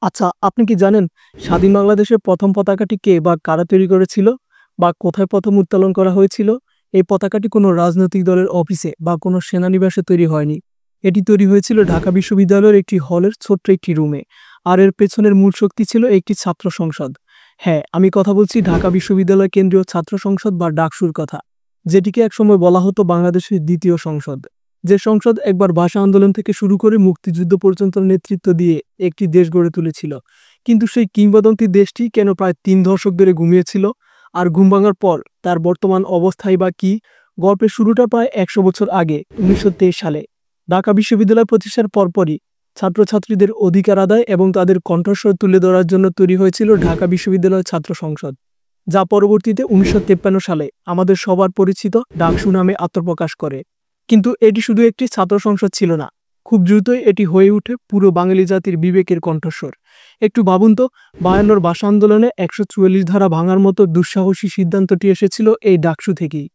আচ্ছা, আপনি কি জানেন স্বাধীন বাংলাদেশের প্রথম পতাকাটি কে বা কারা তৈরি করেছিল বা কোথায় প্রথম উত্তোলন করা হয়েছিল? এই পতাকাটি কোনো রাজনৈতিক দলের অফিসে বা কোনো সেনানিবাসে তৈরি হয়নি। এটি তৈরি হয়েছিল ঢাকা বিশ্ববিদ্যালয়ের একটি হলের ছোট্ট একটি রুমে। আর এর পেছনের মূল শক্তি ছিল একটি ছাত্র সংসদ। হ্যাঁ, আমি কথা বলছি ঢাকা বিশ্ববিদ্যালয় কেন্দ্রীয় ছাত্র সংসদ বা ডাকসুর কথা, যেটিকে একসময় বলা হতো বাংলাদেশের দ্বিতীয় সংসদ। যে সংসদ একবার ভাষা আন্দোলন থেকে শুরু করে মুক্তিযুদ্ধ পর্যন্ত নেতৃত্ব দিয়ে একটি দেশ গড়ে তুলেছিল। কিন্তু সেই কিংবদন্তি দেশটি কেন প্রায় ৩ দশক ধরে ঘুমিয়েছিল? আর ঘুম ভাঙার পর তার বর্তমান অবস্থাই বা কি? গল্পের শুরুটা প্রায় ১০০ বছর আগে, ১৯২৩ সালে। ঢাকা বিশ্ববিদ্যালয় প্রতিষ্ঠার পরপরই ছাত্রছাত্রীদের অধিকার আদায় এবং তাদের কণ্ঠস্বর তুলে ধরার জন্য তৈরি হয়েছিল ঢাকা বিশ্ববিদ্যালয় ছাত্র সংসদ, যা পরবর্তীতে ১৯৫৩ সালে আমাদের সবার পরিচিত ডাকসু নামে আত্মপ্রকাশ করে। কিন্তু এটি শুধু একটি ছাত্র সংসদ ছিল না, খুব দ্রুতই এটি হয়ে ওঠে পুরো বাঙালি জাতির বিবেকের কণ্ঠস্বর। একটু ভাবুন তো, ৫২ ভাষা আন্দোলনে ১৪৪ ধারা ভাঙার মতো দুঃসাহসী সিদ্ধান্তটি এসেছিল এই ডাকসু থেকেই।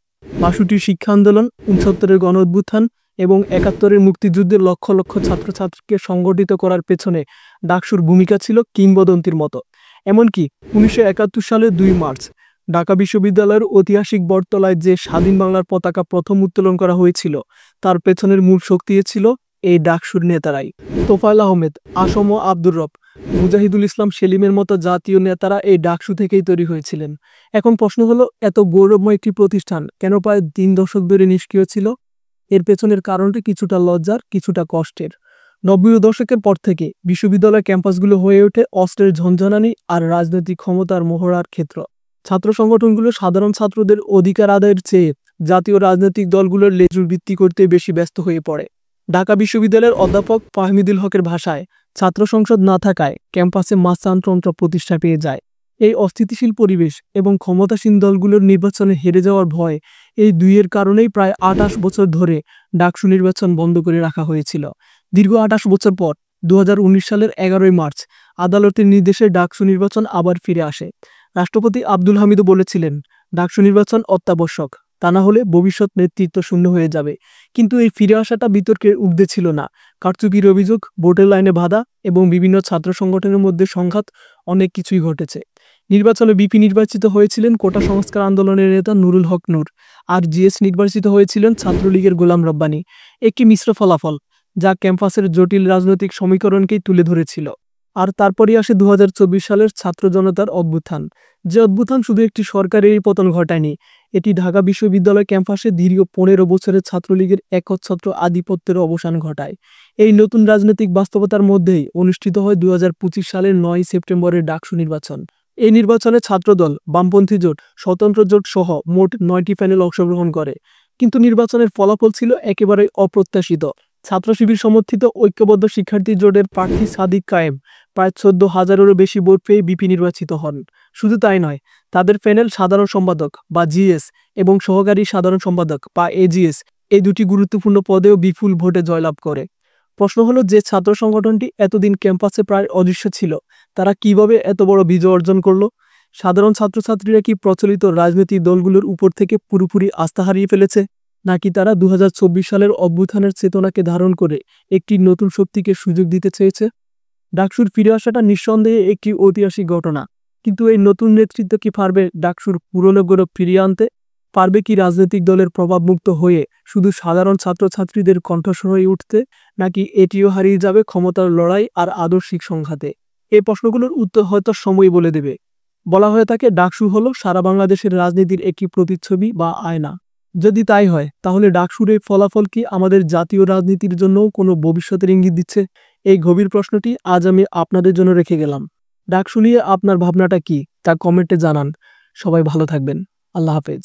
৬২ শিক্ষা আন্দোলন, ৬৯-এর গণ অভ্যুত্থান এবং ৭১-এর মুক্তিযুদ্ধের লক্ষ লক্ষ ছাত্রছাত্রীকে সংগঠিত করার পেছনে ডাকসুর ভূমিকা ছিল কিংবদন্তির মতো। এমনকি ১৯৭১ সালের ২ মার্চ ঢাকা বিশ্ববিদ্যালয়ের ঐতিহাসিক বটতলায় যে স্বাধীন বাংলার পতাকা প্রথম উত্তোলন করা হয়েছিল, তার পেছনের মূল শক্তি ছিল এই ডাকসুর নেতারাই। তোফায়েল আহমেদ, আসম আব্দুর রব, মুজাহিদুল ইসলাম সেলিমের মতো জাতীয় নেতারা এই ডাকসু থেকেই তৈরি হয়েছিলেন। এখন প্রশ্ন হলো, এত গৌরবময় একটি প্রতিষ্ঠান কেন প্রায় ৩ দশক ধরে নিষ্ক্রিয় ছিল? এর পেছনের কারণটি কিছুটা লজ্জার, কিছুটা কষ্টের। ৯০ দশকের পর থেকে বিশ্ববিদ্যালয় ক্যাম্পাসগুলো হয়ে ওঠে অস্ত্রের ঝনঝনানি আর রাজনৈতিক ক্ষমতার মহড়ার ক্ষেত্র। ছাত্র সংগঠনগুলো সাধারণ ছাত্রদের অধিকার আদায়ের চেয়ে জাতীয় রাজনৈতিক দলগুলোর লেজুর ভিত্তি করতে বেশি ব্যস্ত হয়ে পড়ে। ঢাকা বিশ্ববিদ্যালয়ের অধ্যাপক ফাহমিদুল হকের ভাষায়, ছাত্র সংসদ না থাকায় ক্যাম্পাসে মাস্তানতন্ত্র প্রতিষ্ঠা পেয়ে যায়। এই অস্থিতিশীল পরিবেশ এবং ক্ষমতাসীন দলগুলোর নির্বাচনে হেরে যাওয়ার ভয়, এই দুইয়ের কারণেই প্রায় ২৮ বছর ধরে ডাকসু নির্বাচন বন্ধ করে রাখা হয়েছিল। দীর্ঘ ২৮ বছর পর ২০১৯ সালের ১১ই মার্চ আদালতের নির্দেশে ডাকসু নির্বাচন আবার ফিরে আসে। রাষ্ট্রপতি আব্দুল হামিদও বলেছিলেন, ডাকসু নির্বাচন অত্যাবশ্যক, তা না হলে ভবিষ্যৎ নেতৃত্ব শূন্য হয়ে যাবে। কিন্তু এই ফিরে আসাটা বিতর্কের ঊর্ধ্বে ছিল না। কারচুপির অভিযোগ, ভোটের লাইনে বাধা এবং বিভিন্ন ছাত্র সংগঠনের মধ্যে সংঘাত, অনেক কিছুই ঘটেছে। নির্বাচনে বিপি নির্বাচিত হয়েছিলেন কোটা সংস্কার আন্দোলনের নেতা নুরুল হক নূর, আর জিএস নির্বাচিত হয়েছিলেন ছাত্রলীগের গোলাম রব্বানী। একটি মিশ্র ফলাফল, যা ক্যাম্পাসের জটিল রাজনৈতিক সমীকরণকেই তুলে ধরেছিল। আর তারপরই আসে ২০২৪ সালের ছাত্র জনতার অভ্যুত্থান। যে অভ্যুত্থান শুধু একটি সরকারেরই পতন ঘটায়নি, এটি ঢাকা বিশ্ববিদ্যালয় ক্যাম্পাসে দীর্ঘ ১৫ বছরের ছাত্রলীগের একচ্ছত্র আধিপত্যের অবসান ঘটায়। এই নতুন রাজনৈতিক বাস্তবতার মধ্যেই অনুষ্ঠিত হয় ২০২৫ সালের ৯ সেপ্টেম্বরের ডাকসু নির্বাচন। এই নির্বাচনে ছাত্রদল, বামপন্থী জোট, স্বতন্ত্র জোট সহ মোট ৯টি প্যানেল অংশগ্রহণ করে। কিন্তু নির্বাচনের ফলাফল ছিল একেবারে অপ্রত্যাশিত। ছাত্র শিবির সমর্থিত ঐক্যবদ্ধ শিক্ষার্থী জোটের প্রার্থী সাদিক কায়েম প্রায় ১৪,০০০-এরও বেশি ভোট পেয়ে বিপি নির্বাচিত হন। শুধু তাই নয়, তাদের প্যানেল সাধারণ সম্পাদক বা জিএস এবং সহকারী সাধারণ সম্পাদক বা এজিএস, এই দুটি গুরুত্বপূর্ণ পদেও বিপুল ভোটে জয়লাভ করে। প্রশ্ন হলো, যে ছাত্র সংগঠনটি এতদিন ক্যাম্পাসে প্রায় অদৃশ্য ছিল, তারা কিভাবে এত বড় বিজয় অর্জন করলো? সাধারণ ছাত্রছাত্রীরা কি প্রচলিত রাজনৈতিক দলগুলোর উপর থেকে পুরোপুরি আস্থা হারিয়ে ফেলেছে, নাকি তারা ২০২৪ সালের অভ্যুত্থানের চেতনাকে ধারণ করে একটি নতুন শক্তিকে সুযোগ দিতে চেয়েছে? ডাকসুর ফিরে আসাটা নিঃসন্দেহে একটি ঐতিহাসিক ঘটনা। কিন্তু এই নতুন নেতৃত্ব কি পারবে ডাকসুর পুরনো গৌরব ফিরিয়ে আনতে? পারবে কি রাজনৈতিক দলের প্রভাবমুক্ত হয়ে শুধু সাধারণ ছাত্রছাত্রীদের কণ্ঠস্বর হয়ে উঠতে, নাকি এটিও হারিয়ে যাবে ক্ষমতার লড়াই আর আদর্শিক সংঘাতে? এই প্রশ্নগুলোর উত্তর হয়তো সময় বলে দেবে। বলা হয়ে থাকে, ডাকসু হলো সারা বাংলাদেশের রাজনীতির একটি প্রতিচ্ছবি বা আয়না। যদি তাই হয়, তাহলে ডাকসুর এই ফলাফল কি আমাদের জাতীয় রাজনীতির জন্যও কোনো ভবিষ্যতের ইঙ্গিত দিচ্ছে? এই গভীর প্রশ্নটি আজ আমি আপনাদের জন্য রেখে গেলাম। ডাকসু নিয়ে আপনার ভাবনাটা কি, তা কমেন্টে জানান। সবাই ভালো থাকবেন। আল্লাহ হাফেজ।